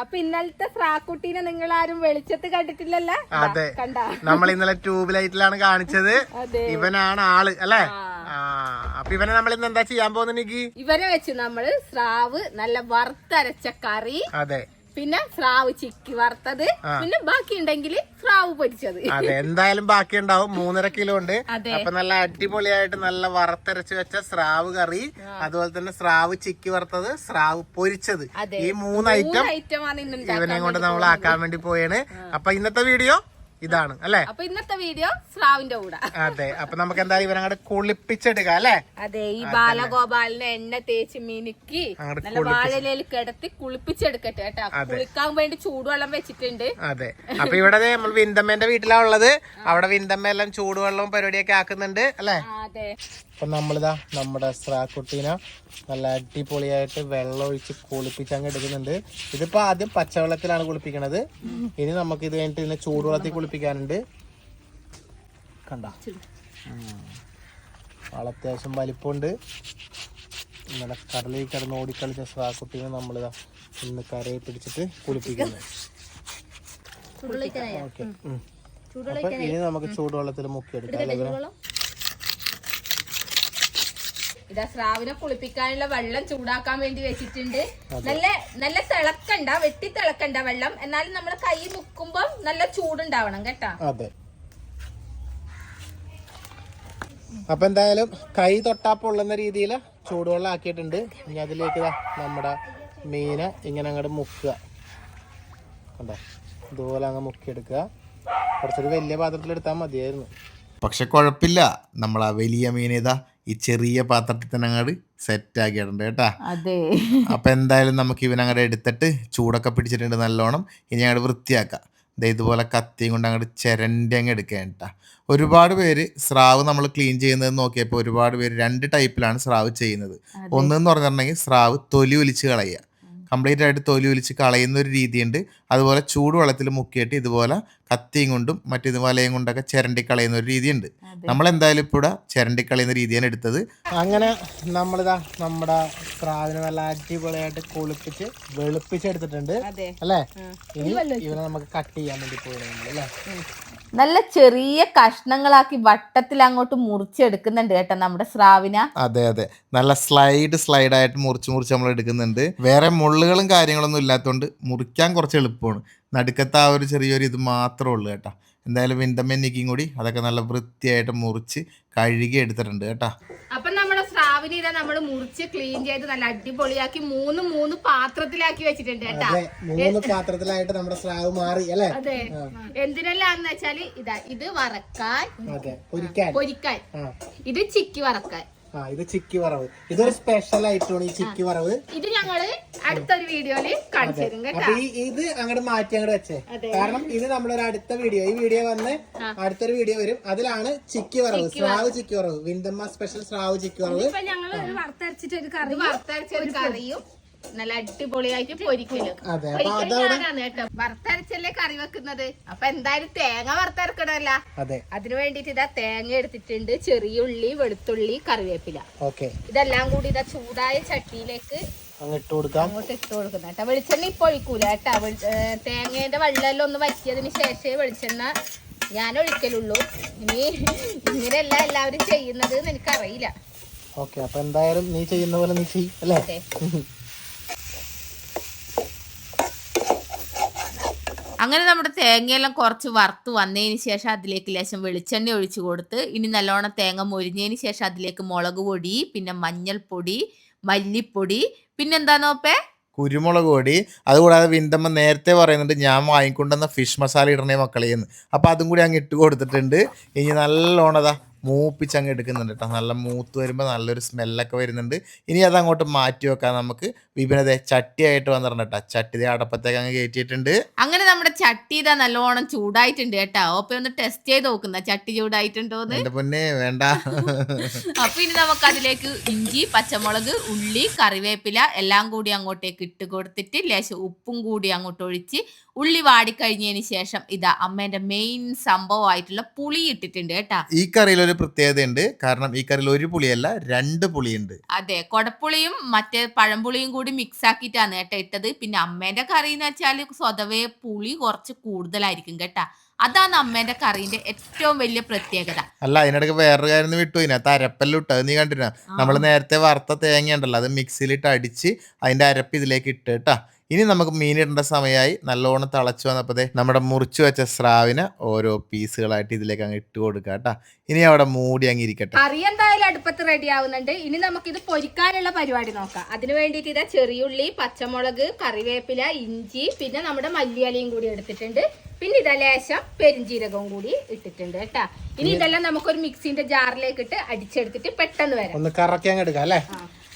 അപ്പൊ ഇന്നലത്തെ സ്രാക്കുട്ടീനെ നിങ്ങൾ ആരും വെളിച്ചത്ത് കണ്ടിട്ടില്ലല്ലോ? അതെ, നമ്മൾ ഇന്നലെ ട്യൂബ് ലൈറ്റിലാണ് കാണിച്ചത്. ഇവനാണ് ആള് അല്ലേ? അപ്പൊ ഇവനെ നമ്മൾ ഇന്ന് എന്താ ചെയ്യാൻ പോകുന്നത്? ഇവനെ വെച്ച് നമ്മള് സ്രാവ് നല്ല വറുത്തരച്ച കറി, അതെ, പിന്നെ സ്രാവ് ചിക്കി വറുത്തത്, പിന്നെ ബാക്കി ഉണ്ടെങ്കിൽ സ്രാവ് പൊരിച്ചത്. അതെ, എന്തായാലും ബാക്കി ഉണ്ടാവും. 3.5 കിലോ ഉണ്ട്. അപ്പൊ നല്ല അടിപൊളിയായിട്ട് നല്ല വറുത്തരച്ച് വെച്ച സ്രാവ് കറി, അതുപോലെ തന്നെ സ്രാവ് ചിക്കി വറുത്തത്, സ്രാവ് പൊരിച്ചത്, ഈ 3 ഐറ്റം ഇവനെ കൊണ്ട് നമ്മൾ ആക്കാൻ വേണ്ടി പോയാണ്. അപ്പൊ ഇന്നത്തെ വീഡിയോ ഇതാണ് അല്ലെ? അപ്പൊ ഇന്നത്തെ വീഡിയോ സ്രാവിന്റെ കൂടെ. അതെ, അപ്പൊ നമുക്ക് എന്തായാലും ഇവനങ്ങോട്ട് കുളിപ്പിച്ചെടുക്കാം അല്ലെ? അതെ, ഈ ബാലഗോപാലിനെ എണ്ണ തേച്ച് മിനുക്കി നല്ല വാഴയിലയിൽ കിടത്തി കുളിപ്പിച്ചെടുക്കട്ടെ കേട്ടോ. കുളിക്കാൻ വേണ്ടി ചൂടുവെള്ളം വെച്ചിട്ടുണ്ട്. അതെ, അപ്പൊ ഇവിടെ നമ്മൾ വിന്തമ്മേന്റെ വീട്ടിലാ ഉള്ളത്. അവിടെ വിന്തമ്മ എല്ലാം ചൂടുവെള്ളവും പരിപാടിയൊക്കെ ആക്കുന്നുണ്ട് അല്ലെ? അതെ. അപ്പൊ നമ്മളിതാ നമ്മുടെ സ്രാക്കുട്ടീനെ നല്ല അടിപൊളിയായിട്ട് വെള്ളം ഒഴിച്ച് കുളിപ്പിച്ച് അങ്ങ് എടുക്കുന്നുണ്ട്. ഇതിപ്പോ ആദ്യം പച്ചവെള്ളത്തിലാണ് കുളിപ്പിക്കണത്. ഇനി നമുക്ക് ഇത് കഴിഞ്ഞിട്ട് ഇതിനെ ചൂടുവെള്ളത്തിൽ കുളിപ്പിക്കാനുണ്ട്. കണ്ട ആൾ അത്യാവശ്യം വലിപ്പമുണ്ട്. ഇന്നലെ കടലിൽ കിടന്ന് ഓടിക്കളിച്ച സ്രാക്കുട്ടീനെ നമ്മളിതാ ഇന്ന് കരയെ പിടിച്ചിട്ട് കുളിപ്പിക്കുന്നത്. ഓക്കെ, അപ്പൊ ഇനി നമുക്ക് ചൂടുവെള്ളത്തിൽ മുക്കിയെടുക്കാം. ഇതാ സ്രാവിനെ കുളിപ്പിക്കാനുള്ള വെള്ളം ചൂടാക്കാൻ വേണ്ടി വെച്ചിട്ടുണ്ട്. നല്ല തിളക്കണ്ട, വെട്ടി തിളക്കണ്ട വെള്ളം. എന്നാലും നമ്മള് കൈ മുക്കുമ്പോ നല്ല ചൂടുണ്ടാവണം കേട്ടാ. അതെ, അപ്പൊ എന്തായാലും കൈ തൊട്ടാ പൊള്ളുന്ന രീതിയിൽ ചൂടുവെള്ളം ആക്കിയിട്ടുണ്ട്. ഇനി അതിലേക്ക് നമ്മുടെ മീനെ ഇങ്ങനെ അങ്ങോട്ട് മുക്കുക. കണ്ടോ, ഇതുപോലെ അങ്ങ് മുക്കിയെടുക്കുക. കുറച്ചൊരു വലിയ പാത്രത്തിലെടുത്താൽ മതിയായിരുന്നു. പക്ഷെ കുഴപ്പമില്ല, നമ്മൾ ആ വലിയ മീനേതാ ഈ ചെറിയ പാത്രത്തിൽ തന്നെ അങ്ങോട്ട് സെറ്റ് ആക്കിയിട്ടുണ്ട് കേട്ടാ. അതെ, അപ്പൊ എന്തായാലും നമുക്ക് ഇവനങ്ങോട്ട് എടുത്തിട്ട് ചൂടൊക്കെ പിടിച്ചിട്ടുണ്ട് നല്ലോണം. ഇനി അങ്ങോട്ട് വൃത്തിയാക്കാം. ഇതുപോലെ കത്തിയും കൊണ്ട് അങ്ങോട്ട് ചിരണ്ടി അങ്ങ് എടുക്കാൻ കേട്ടാ. ഒരുപാട് പേര് സ്രാവ് നമ്മൾ ക്ലീൻ ചെയ്യുന്നത് നോക്കിയപ്പോൾ ഒരുപാട് പേര് 2 ടൈപ്പിലാണ് സ്രാവ് ചെയ്യുന്നത്. ഒന്നെന്ന് പറഞ്ഞിട്ടുണ്ടെങ്കിൽ സ്രാവ് തൊലി ഒലിച്ച് കളയുക, കംപ്ലീറ്റ് ആയിട്ട് തൊലി ഒലിച്ച് കളയുന്ന ഒരു രീതിയുണ്ട്. അതുപോലെ ചൂടുവെള്ളത്തിൽ മുക്കിയിട്ട് ഇതുപോലെ കത്തിയും കൊണ്ടും മറ്റേത് വലയും കൊണ്ടൊക്കെ ചിരണ്ടി കളയുന്ന ഒരു രീതിയുണ്ട്. നമ്മൾ എന്തായാലും ഇപ്പോൾ ഇവിടെ ചിരണ്ടി കളയുന്ന രീതിയാണ് എടുത്തത്. അങ്ങനെ നമ്മളിതാ നമ്മുടെ സ്രാവിനെ നല്ല അടിപൊളിയായിട്ട് കുളിപ്പിച്ച് വെളുപ്പിച്ചെടുത്തിട്ടുണ്ട് അല്ലേ? ഇനി ഇവനെ നമുക്ക് കട്ട് ചെയ്യാൻ വേണ്ടി പോയിരുന്നു അല്ലേ? നല്ല ചെറിയ കഷ്ണങ്ങളാക്കി വട്ടത്തിൽ അങ്ങോട്ട് മുറിച്ചെടുക്കുന്നുണ്ട് കേട്ടോ നമ്മുടെ സ്രാവിന. അതെ അതെ, നല്ല സ്ലൈഡായിട്ട് മുറിച്ച് നമ്മൾ എടുക്കുന്നുണ്ട്. വേറെ മുള്ളുകളും കാര്യങ്ങളൊന്നും ഇല്ലാത്തതുകൊണ്ട് മുറിക്കാൻ കുറച്ച് എളുപ്പമാണ്. നടുക്കത്തെ ആ ഒരു ചെറിയൊരു ഇത് മാത്രമേ ഉള്ളൂ കേട്ടോ. എന്തായാലും വിന്തമ്മനിക്കും കൂടി അതൊക്കെ നല്ല വൃത്തിയായിട്ട് മുറിച്ച് കഴുകി എടുത്തിട്ടുണ്ട് കേട്ടോ. അപ്പൊ നമ്മുടെ സ്രാവിനെ ഇതാ നമ്മൾ മുറിച്ച് ക്ലീൻ ചെയ്ത് നല്ല അടിപൊളിയാക്കി 3 പാത്രത്തിലാക്കി വെച്ചിട്ടുണ്ട് കേട്ടാ. 3 പാത്രത്തിലായിട്ട് നമ്മുടെ സ്രാവ് മാറി അല്ലേ? അതെ, എന്തിനെല്ലാന്ന് വെച്ചാല് ഇതാ ഇത് വറക്കാൻ, പൊരിക്കാൻ, ഇത് ചിക്കി വറക്കാൻ, ഇത് ചിക്കി വറവ്. ഇതൊരു സ്പെഷ്യൽ ആയിട്ടാണ് ഈ ചിക്കി വറവ്. ഇത് ഞങ്ങള് അടുത്തൊരു വീഡിയോയില് കാണിച്ചു തരും കേട്ടോ. ഇത് അങ്ങോട്ട് മാറ്റി അങ്ങോട്ട് വെച്ചേ, കാരണം ഇത് നമ്മളൊരു അടുത്ത വീഡിയോ, ഈ വീഡിയോ വന്ന് അടുത്തൊരു വീഡിയോ വരും. അതിലാണ് ചിക്കി വറവ്, സ്രാവ് ചിക്കി വറവ്, വിന്തമ്മ സ്പെഷ്യൽ സ്രാവ് ചിക്കി വറവ്. ഞങ്ങള് വറുത്തരച്ചിട്ടൊരു കറിയും നല്ല അടിപൊളിയായിട്ട് പൊരിക്കലും. വറുത്തരച്ചല്ലേ കറി വെക്കുന്നത്. അപ്പൊ എന്തായാലും തേങ്ങ വറുത്തരക്കണല്ല. അതിനു വേണ്ടിട്ട് ഇതാ തേങ്ങ എടുത്തിട്ടുണ്ട്, ചെറിയ ഉള്ളി, വെളുത്തുള്ളി, കറിവേപ്പില. ഇതെല്ലാം കൂടി ഇതാ ചൂടായ ചട്ടിയിലേക്ക് അങ്ങോട്ട് ഇട്ട് കൊടുക്കുന്ന കേട്ടോ. വെളിച്ചെണ്ണ ഇപ്പൊ ഒഴിക്കൂല കേട്ടാ. തേങ്ങേന്റെ വെള്ളമെല്ലാം ഒന്ന് വറ്റിയതിന് ശേഷമേ വെളിച്ചെണ്ണ ഞാൻ ഒഴിക്കലുള്ളൂ. ഇനി ഇങ്ങനെയല്ല എല്ലാവരും ചെയ്യുന്നത് എനിക്കറിയില്ല. ഓക്കെ, അപ്പൊ എന്തായാലും നീ ചെയ്യുന്ന പോലെ നീ ചെയ്യും അല്ലേ? അങ്ങനെ നമ്മുടെ തേങ്ങയെല്ലാം കുറച്ച് വറുത്ത് വന്നതിന് ശേഷം അതിലേക്ക് ലേശം വെളിച്ചെണ്ണ ഒഴിച്ചു കൊടുത്ത് ഇനി നല്ലോണം തേങ്ങ മൊരിഞ്ഞതിന് ശേഷം അതിലേക്ക് മുളക് പൊടി, പിന്നെ മഞ്ഞൾപ്പൊടി, മല്ലിപ്പൊടി, പിന്നെന്താന്നോപ്പേ കുരുമുളക് പൊടി. അതുകൂടാതെ വിന്തമ്മ നേരത്തെ പറയുന്നുണ്ട് ഞാൻ വാങ്ങിക്കൊണ്ടുവന്ന ഫിഷ് മസാല ഇടണേ മക്കളേന്ന്. അപ്പം അതും കൂടി അങ്ങ് ഇട്ട് കൊടുത്തിട്ടുണ്ട്. ഇനി നല്ലോണതാ മൂപ്പിച്ചങ്ങ് എടുക്കുന്നുണ്ട് കേട്ടോ. നല്ല മൂത്ത് വരുമ്പോൾ നല്ലൊരു സ്മെല്ലൊക്കെ വരുന്നുണ്ട്. ഇനി അതങ്ങോട്ട് മാറ്റി വെക്കാം നമുക്ക്. വിപിനതെ ചട്ടിയായിട്ട് വന്നിട്ടുണ്ട് കേട്ടോ. ചട്ടി അടപ്പത്തേക്ക് അങ്ങ് കയറ്റിയിട്ടുണ്ട്. അങ്ങനെ നമ്മുടെ ചട്ടി ഇതാ നല്ലോണം ചൂടായിട്ടുണ്ട് കേട്ടോ. അപ്പൊ ഒന്ന് ടെസ്റ്റ് ചെയ്ത് നോക്കുന്ന ചട്ടി ചൂടായിട്ടുണ്ടോന്ന്. എന്റെ പൊന്നെ വേണ്ട. അപ്പൊ ഇനി നമുക്ക് അതിലേക്ക് ഇഞ്ചി, പച്ചമുളക്, ഉള്ളി, കറിവേപ്പില എല്ലാം കൂടി അങ്ങോട്ടേക്ക് ഇട്ട് കൊടുത്തിട്ട് ലേശം ഉപ്പും കൂടി അങ്ങോട്ട് ഒഴിച്ച് ഉള്ളി വാടിക്കഴിഞ്ഞതിന് ശേഷം ഇതാ അമ്മേന്റെ മെയിൻ സംഭവമായിട്ടുള്ള പുളി ഇട്ടിട്ടുണ്ട് കേട്ടാ. ഈ കറിയിൽ ഒരു നല്ലൊരു പ്രത്യേകതയുണ്ട്. കാരണം ഈ കറിയിൽ ഒരു പുളിയല്ല 2 പുളിയുണ്ട്. അതെ, കൊടപ്പുളിയും മറ്റേ പഴംപുളിയും കൂടി മിക്സ് ആക്കിയിട്ടാണ് കേട്ടോ ഇട്ടത്. പിന്നെ അമ്മേന്റെ കറി എന്ന് വെച്ചാൽ സ്വതവേ പുളി കുറച്ച് കൂടുതലായിരിക്കും കേട്ടാ. അതാണ് അമ്മേന്റെ കറീന്റെ ഏറ്റവും വലിയ പ്രത്യേകത. അല്ല, അതിനിടയ്ക്ക് വേറൊരു കാര്യം വിട്ടു. ഇതിനകത്ത് അരപ്പെല്ലാം ഇട്ടത് നീ കണ്ടിരുന്ന? നമ്മൾ നേരത്തെ വറുത്ത തേങ്ങ ഉണ്ടല്ലോ, അത് മിക്സിയിലിട്ട് അടിച്ച് അതിന്റെ അരപ്പ് ഇതിലേക്ക് ഇട്ട് കേട്ടാ. ഇനി നമുക്ക് മീനിടേണ്ട സമയമായി. നല്ലോണം തിളച്ചു വന്നപ്പോഴേ നമ്മുടെ മുറിച്ചു വെച്ച സ്രാവിനെ ഓരോ പീസുകളായിട്ട് ഇതിലേക്ക് അങ്ങ് ഇട്ട് കൊടുക്കുക കേട്ടാ. ഇനി അവിടെ മൂടി അങ്ങ് ഇരിക്കട്ടെ. കറി എന്തായാലും അടുപ്പത്ത് റെഡി ആവുന്നുണ്ട്. ഇനി നമുക്ക് ഇത് പൊരിക്കാനുള്ള പരിപാടി നോക്കാം. അതിന് വേണ്ടിയിട്ട് ഇതാ ചെറിയുള്ളി, പച്ചമുളക്, കറിവേപ്പില, ഇഞ്ചി, പിന്നെ നമ്മുടെ മല്ലിയിലയും കൂടി എടുത്തിട്ടുണ്ട്. പിന്നെ ഇതാ ലേശം പെരിഞ്ചീരകവും കൂടി ഇട്ടിട്ടുണ്ട് കേട്ടാ. ഇനി ഇതെല്ലാം നമുക്കൊരു മിക്സിന്റെ ജാറിലേക്ക് ഇട്ട് അടിച്ചെടുത്തിട്ട് പെട്ടെന്ന് വരാം. ഒന്ന് കറക്കി എടുക്കാം അല്ലേ?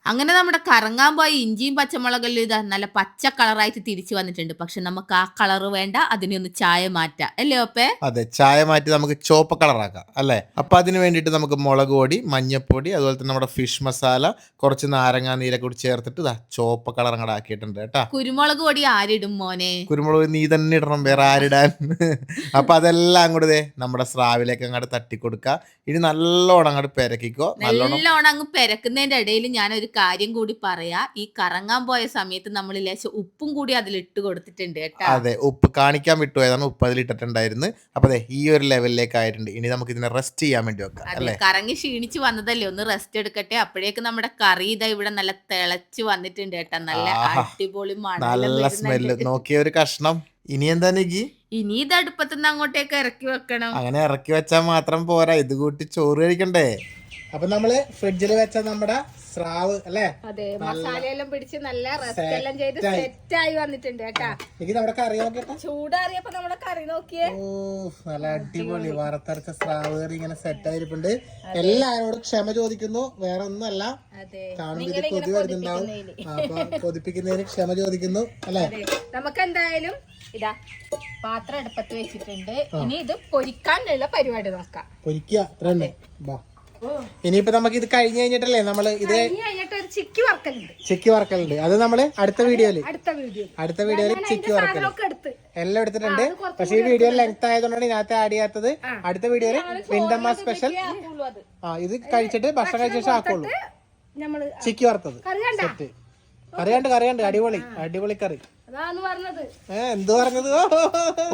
അങ്ങനെ നമ്മുടെ കറങ്ങാൻ പോയ ഇഞ്ചിയും പച്ചമുളകെല്ലാം ഇതാ നല്ല പച്ച കളറായിട്ട് തിരിച്ചു വന്നിട്ടുണ്ട്. പക്ഷെ നമുക്ക് ആ കളർ വേണ്ട, അതിനെ ഒന്ന് ചായ മാറ്റാം അല്ലേ ഓപ്പേ? അതെ, ചായ മാറ്റി നമുക്ക് ചുവപ്പ് കളറാക്കാം അല്ലേ? അപ്പൊ അതിന് വേണ്ടിയിട്ട് നമുക്ക് മുളക് പൊടി, മഞ്ഞപ്പൊടി, അതുപോലെ തന്നെ നമ്മുടെ ഫിഷ് മസാല, കുറച്ച് നാരങ്ങാ നീരൊക്കെ കൂടി ചേർത്തിട്ട് ഇതാ ചുവപ്പ് കളർ അങ്ങോട്ട് ആക്കിയിട്ടുണ്ട് കേട്ടാ. കുരുമുളക് പൊടി ആരിടും മോനെ? കുരുമുളക് നീ തന്നെ ഇടണം, വേറെ ആരിടാൻ. അപ്പൊ അതെല്ലാം കൂടെ നമ്മുടെ സ്രാവിലേക്ക് അങ്ങോട്ട് തട്ടിക്കൊടുക്കുക. ഇനി നല്ലോണം അങ്ങോട്ട് പെരക്കിക്കോ. നല്ലോണം അങ്ങ് പെരക്കുന്നതിന്റെ ഇടയിൽ ഞാനൊരു കാര്യം കൂടി പറയാ. ഈ കറങ്ങാൻ പോയ സമയത്ത് നമ്മൾ ലേശം ഉപ്പും കൂടി അതിൽ ഇട്ട് കൊടുത്തിട്ടുണ്ട് കേട്ടോ. അതെ, ഉപ്പ് കാണിക്കാൻ വിട്ടുപോയതാണ്. ഉപ്പ് അതിൽ ഇട്ടിട്ടുണ്ടായിരുന്നു. അപ്പൊ അതെ, ഈ ഒരു ലെവലിലേക്ക് ആയിട്ടുണ്ട്. ഇനി നമുക്ക് ഇതിനെ റെസ്റ്റ് ചെയ്യാൻ വേണ്ടി വെക്കാം അല്ലേ? കറങ്ങി ക്ഷീണിച്ച് വന്നതല്ലേ, ഒന്ന് റെസ്റ്റ് എടുക്കട്ടെ. അപ്പോഴേക്ക് നമ്മുടെ കറി ഇതാ ഇവിടെ നല്ല തിളച്ച് വന്നിട്ടുണ്ട് കേട്ടോ. നല്ല അടിപൊളി നല്ല സ്മെല്ല്. നോക്കിയ ഒരു കഷ്ണം. ഇനി എന്താ നീക്കി? ഇനി ഇത് അടുപ്പത്തുനിന്ന് അങ്ങോട്ടേക്ക് ഇറക്കി വെക്കണം. അങ്ങനെ ഇറക്കി വെച്ചാൽ മാത്രം പോരാ, ഇത് കൂട്ടി ചോറ് കഴിക്കണ്ടേ? അപ്പൊ നമ്മള് ഫ്രിഡ്ജിൽ വെച്ച നമ്മുടെ സ്രാവ് അല്ലേ? അതെ, മസാലയെല്ലാം പിടിച്ച് നല്ല റെസ്റ്റ് എല്ലാം ചെയ്ത് സെറ്റ് ആയി വന്നിട്ടുണ്ട് കേട്ടാ. എനിക്ക് നമ്മുടെ കറി നോക്കിട്ടെ. ചൂടാറിയപ്പോ നമ്മുടെ കറി നോക്കിയേ. നല്ല അടിപൊളി വറുത്തരച്ച സ്രാവ് കറി ഇങ്ങനെ സെറ്റ് ആയിരിപ്പുണ്ട്. എല്ലാരോടും ക്ഷമ ചോദിക്കുന്നു, വേറെ ഒന്നുമല്ല. കാണുമ്പോൾ കൊതി വരുന്നുണ്ടാവും. അപ്പൊ കൊതിപ്പിക്കുന്നതിന് ക്ഷമ ചോദിക്കുന്നു അല്ലെ? നമുക്ക് എന്തായാലും ഇതാ പാത്രം അടുപ്പത്ത് വെച്ചിട്ടുണ്ട്. ഇനി ഇത് പൊരിക്കാനുള്ള പരിപാടി നോക്കാം. പൊരിക്കുക. ഇനിയിപ്പോ നമുക്ക് ഇത് കഴിഞ്ഞ് കഴിഞ്ഞിട്ടല്ലേ നമ്മള് ഇത് ചിക്കി വറക്കലുണ്ട്. അത് നമ്മള് അടുത്ത വീഡിയോയില് ചിക്കി വറക്കല് എല്ലാം എടുത്തിട്ടുണ്ട്. പക്ഷെ ഈ വീഡിയോ ലെങ്ത് ആയതുകൊണ്ടാണ് ഇതിനകത്ത് ആഡ് ചെയ്യാത്തത്. അടുത്ത വീഡിയോയില് വിന്റമ്മ സ്പെഷ്യൽ ഇത് കഴിച്ചിട്ട് ഭക്ഷണം കഴിച്ച ശേഷം ആക്കുള്ളൂ. ചിക്കി വറുത്തത് സെറ്റ്. കറിയുണ്ട് അടിപൊളി കറി. എന്ത് പറഞ്ഞത്?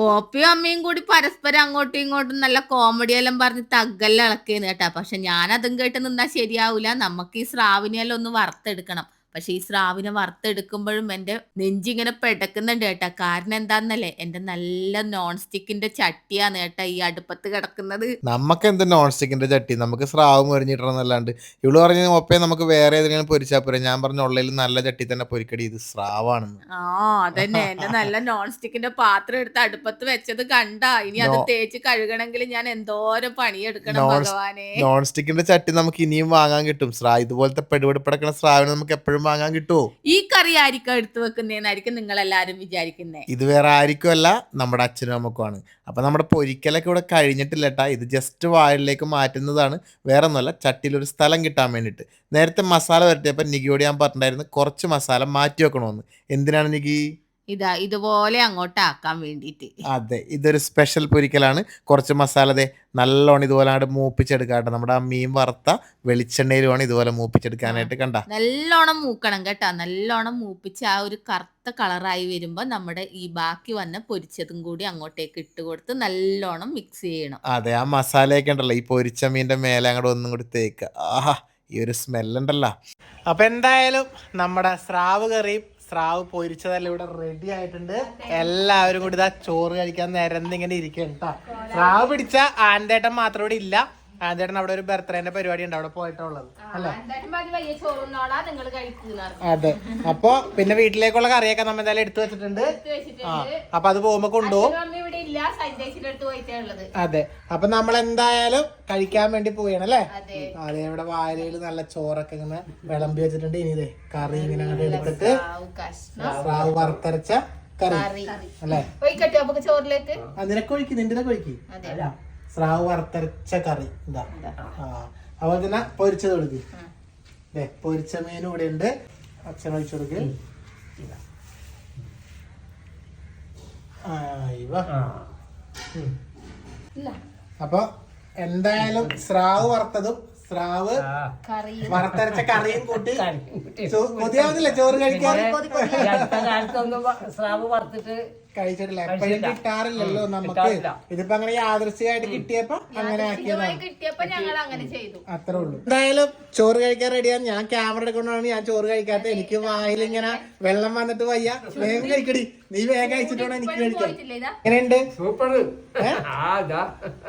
ഓപ്പിയും അമ്മയും കൂടി പരസ്പരം അങ്ങോട്ടും ഇങ്ങോട്ടും നല്ല കോമഡി എല്ലാം പറഞ്ഞ് തഗ്ഗെല്ലാം ഇളക്കിയെന്ന് കേട്ടാ. പക്ഷെ ഞാൻ അതും കേട്ട് നിന്നാ ശരിയാവൂല. നമുക്ക് ഈ സ്രാവിനെല്ലാം ഒന്ന് വറുത്തെടുക്കണം. പക്ഷെ ഈ സ്രാവിനെ വറുത്തെടുക്കുമ്പോഴും എന്റെ നെഞ്ചിങ്ങനെ പെടക്കുന്നുണ്ട് കേട്ടാ. കാരണം എന്താന്നല്ലേ, എന്റെ നല്ല നോൺ സ്റ്റിക്കിന്റെ ചട്ടിയാണ് കേട്ടാ ഈ അടുപ്പത്ത് കിടക്കുന്നത്. നമുക്ക് എന്ത് നോൺ സ്റ്റിക്കിന്റെ ചട്ടി, നമുക്ക് സ്രാവ് മൊരിഞ്ഞിട്ടണമെന്നല്ലാണ്ട്. ഇവള് പറഞ്ഞ ഒപ്പേ നമുക്ക് വേറെ ഏതെങ്കിലും പൊരിച്ചാ പോരെ. ഞാൻ പറഞ്ഞ ഉള്ളിൽ നല്ല ചട്ടി തന്നെ പൊരിക്കടി, ഇത് സ്രാവാണെന്ന്. അതന്നെ, എന്റെ നല്ല നോൺ സ്റ്റിക്കിന്റെ പാത്രം എടുത്ത് അടുപ്പത്ത് വെച്ചത് കണ്ടാ. ഇനി അത് തേച്ച് കഴുകണമെങ്കിൽ ഞാൻ എന്തോരം പണിയെടുക്കണം ഭഗവാനെ. നോൺ സ്റ്റിക്കിന്റെ ചട്ടി നമുക്ക് ഇനിയും വാങ്ങാൻ കിട്ടും. ഇതുപോലത്തെ പെടുപെടുപ്പടക്കണ സ്രാവിനെ നമുക്ക് എപ്പോഴും വാങ്ങാൻ കിട്ടുമോ? ഈ കറി ആയിരിക്കും എടുത്തു വെക്കുന്നതെന്നായിരിക്കും നിങ്ങൾ എല്ലാരും വിചാരിക്കുന്നത്. ഇത് വേറെ ആയിരിക്കും അല്ല, നമ്മുടെ അച്ഛനും അമ്മക്കുമാണ്. അപ്പൊ നമ്മുടെ പൊരിക്കലൊക്കെ ഇവിടെ കഴിഞ്ഞിട്ടില്ല കേട്ടാ. ഇത് ജസ്റ്റ് വായിലേക്ക് മാറ്റുന്നതാണ്, വേറെ ഒന്നുമല്ല. ചട്ടിയിൽ ഒരു സ്ഥലം കിട്ടാൻ വേണ്ടിയിട്ട്. നേരത്തെ മസാല വരട്ടിയപ്പോൾ നികിയോട് ഞാൻ പറഞ്ഞിട്ടുണ്ടായിരുന്നു കുറച്ച് മസാല മാറ്റി വെക്കണമെന്ന്. എന്തിനാണ് നികി? ഇതാ ഇതുപോലെ അങ്ങോട്ടാക്കാൻ വേണ്ടിട്ട്. അതെ, ഇതൊരു സ്പെഷ്യൽ പൊരിക്കലാണ്. കുറച്ച് മസാല നല്ലോണം ഇതുപോലെ മൂപ്പിച്ചെടുക്കാട്ടെ. നമ്മുടെ ആ മീൻ വറുത്ത വെളിച്ചെണ്ണയിൽ വേണം ഇതുപോലെ മൂപ്പിച്ചെടുക്കാനായിട്ട്. കണ്ട, നല്ലോണം മൂക്കണം കേട്ടാ. നല്ലോണം മൂപ്പിച്ച് ആ ഒരു കറുത്ത കളറായി വരുമ്പോ നമ്മുടെ ഈ ബാക്കി വന്ന പൊരിച്ചതും കൂടി അങ്ങോട്ടേക്ക് ഇട്ട് കൊടുത്ത് നല്ലോണം മിക്സ് ചെയ്യണം. അതെ, ആ മസാലയൊക്കെ ഉണ്ടല്ലോ ഈ പൊരിച്ച മീൻ്റെ മേലെ അങ്ങോട്ട് ഒന്നും കൂടി തേക്കുക. ആഹാ, ഈ ഒരു സ്മെല്ലുണ്ടല്ലോ. അപ്പൊ എന്തായാലും നമ്മുടെ സ്രാവ് കറിയും സ്രാവ് പൊരിച്ചതെല്ലാം ഇവിടെ റെഡി ആയിട്ടുണ്ട്. എല്ലാവരും കൂടി ഇതാ ചോറ് കഴിക്കാൻ നിരന്നിങ്ങനെ ഇരിക്കുകയാണ് കേട്ടോ. സ്രാവ് പിടിച്ച ആൻറ്റേട്ടൻ മാത്രം ഇവിടെ ഇല്ല. ആൻറ്റേട്ടൻ അവിടെ ഒരു ബർത്ത്ഡേന്റെ പരിപാടി ഉണ്ട്, അവിടെ പോയിട്ടുള്ളത് അല്ലേ? അതെ. അപ്പൊ പിന്നെ വീട്ടിലേക്കുള്ള കറിയൊക്കെ നമ്മ എന്തായാലും എടുത്തു വെച്ചിട്ടുണ്ട്. അപ്പൊ അത് പോകുമ്പോ കൊണ്ടുപോകും. അതെ, അപ്പൊ നമ്മൾ എന്തായാലും കഴിക്കാൻ വേണ്ടി പോവുകയാണ് അല്ലേ? അതെ, ഇവിടെ വാഴയില് നല്ല ചോറൊക്കെ ഇങ്ങനെ വിളമ്പി വെച്ചിട്ടുണ്ട്. ഇനി ഇതേ കറി ഇങ്ങനെ അങ്ങോട്ട് എടുത്തിട്ട് സ്രാവ് വറുത്തരച്ച കറി അല്ലേ? ചോറിലേക്ക് നിനക്ക് ഒഴിക്കും, നിന്റെ ഒഴിക്കും. സ്രാവ് വറുത്തരച്ച കറി ഇതാ. അതുപോലെ തന്നെ പൊരിച്ചത് കൊടുക്ക്. പൊരിച്ച മീനും ഇവിടെ ഉണ്ട്. അച്ഛൻ ഒഴിച്ചു കൊടുക്ക്. അപ്പൊ എന്തായാലും സ്രാവ് വറുത്തതും സ്രാവ് വറുത്തരച്ച കറിയും കൂട്ടി കൊതിയാവുന്നില്ല ചോറ് കഴിക്കാൻ. സ്രാവ് വറുത്തിട്ട് കഴിച്ചിട്ടില്ല, എപ്പോഴും കിട്ടാറില്ലല്ലോ നമുക്ക്. ഇതിപ്പോ അങ്ങനെ യാദൃശ്ചികമായിട്ട് കിട്ടിയപ്പോ അങ്ങനെ ആക്കിയതാണ്, അത്രേ ഉള്ളൂ. എന്തായാലും ചോറ് കഴിക്കാൻ റെഡിയാണ്. ഞാൻ ക്യാമറ എടുക്കൊണ്ടാണ് ഞാൻ ചോറ് കഴിക്കാത്ത. എനിക്ക് വായിൽ ഇങ്ങനെ വെള്ളം വന്നിട്ട് വയ്യ. വേഗം കഴിക്കടി, നീ വേഗം കഴിച്ചിട്ടാണ് എനിക്ക് കഴിക്കാൻ. എങ്ങനെയുണ്ട്? സൂപ്പർ,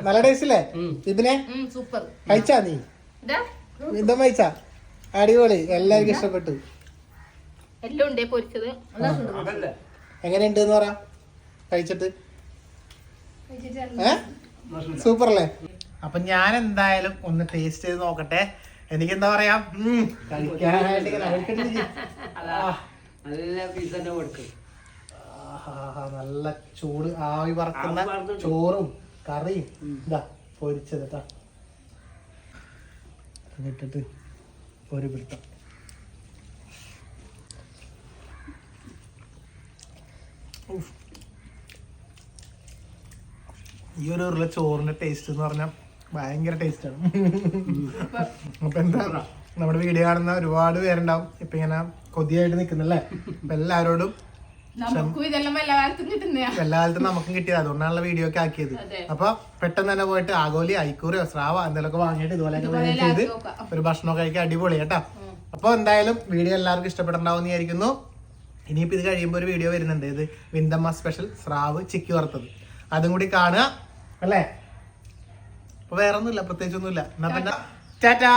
നല്ല ടേസ്റ്റ് അല്ലേ ഇതിനെ? കഴിച്ചാ നീ ഇതും കഴിച്ചാ? അടിപൊളി, എല്ലാവർക്കും ഇഷ്ടപ്പെട്ടു. എങ്ങനെയുണ്ട് എന്ന് പറ കഴിച്ചിട്ട്. സൂപ്പർ അല്ലേ? അപ്പൊ ഞാൻ എന്തായാലും ഒന്ന് ടേസ്റ്റ് ചെയ്ത് നോക്കട്ടെ. എനിക്ക് എന്താ പറയാ, നല്ല ചൂട് ആവി പറക്കുന്ന ചോറും കറിയും ഇതാ പൊരിച്ചത് കേട്ടാ. ഇട്ടിട്ട് ഒരു പിടുത്തം. ഈ ഒരു ഉരുള ചോറിന്റെ ടേസ്റ്റ് എന്ന് പറഞ്ഞാൽ ഭയങ്കര ടേസ്റ്റ് ആണ്. അപ്പൊ എന്താ, നമ്മുടെ വീഡിയോ കാണുന്ന ഒരുപാട് പേരുണ്ടാവും ഇപ്പൊ ഇങ്ങനെ കൊതിയായിട്ട് നിക്കുന്നല്ലേ. അപ്പൊ എല്ലാവരോടും എല്ലാ കാലത്തും നമുക്കും കിട്ടിയത്, അതുകൊണ്ടാണല്ലോ വീഡിയോ ഒക്കെ ആക്കിയത്. അപ്പൊ പെട്ടെന്ന് തന്നെ പോയിട്ട് ആഗോലി, ഐക്കൂറിയോ സ്രാവോ എന്തെങ്കിലുമൊക്കെ വാങ്ങിയിട്ട് ഇതുപോലെയൊക്കെ ചെയ്ത് ഒരു ഭക്ഷണമൊക്കെ കഴിക്കാൻ അടിപൊളി കേട്ടോ. അപ്പൊ എന്തായാലും വീഡിയോ എല്ലാവർക്കും ഇഷ്ടപ്പെട്ടുണ്ടാവും എന്ന് വിചാരിക്കുന്നു. ഇനിയിപ്പോ ഇത് കഴിയുമ്പോൾ ഒരു വീഡിയോ വരുന്നുണ്ട്, ഇത് വിന്തമ്മ സ്പെഷ്യൽ സ്രാവ് ചിക്കി വറുത്തത്, അതും കൂടി കാണുക അല്ലേ. അപ്പൊ വേറെ ഒന്നുമില്ല, പ്രത്യേകിച്ചൊന്നുമില്ല. എന്നാ പിന്നെ ടാറ്റാ.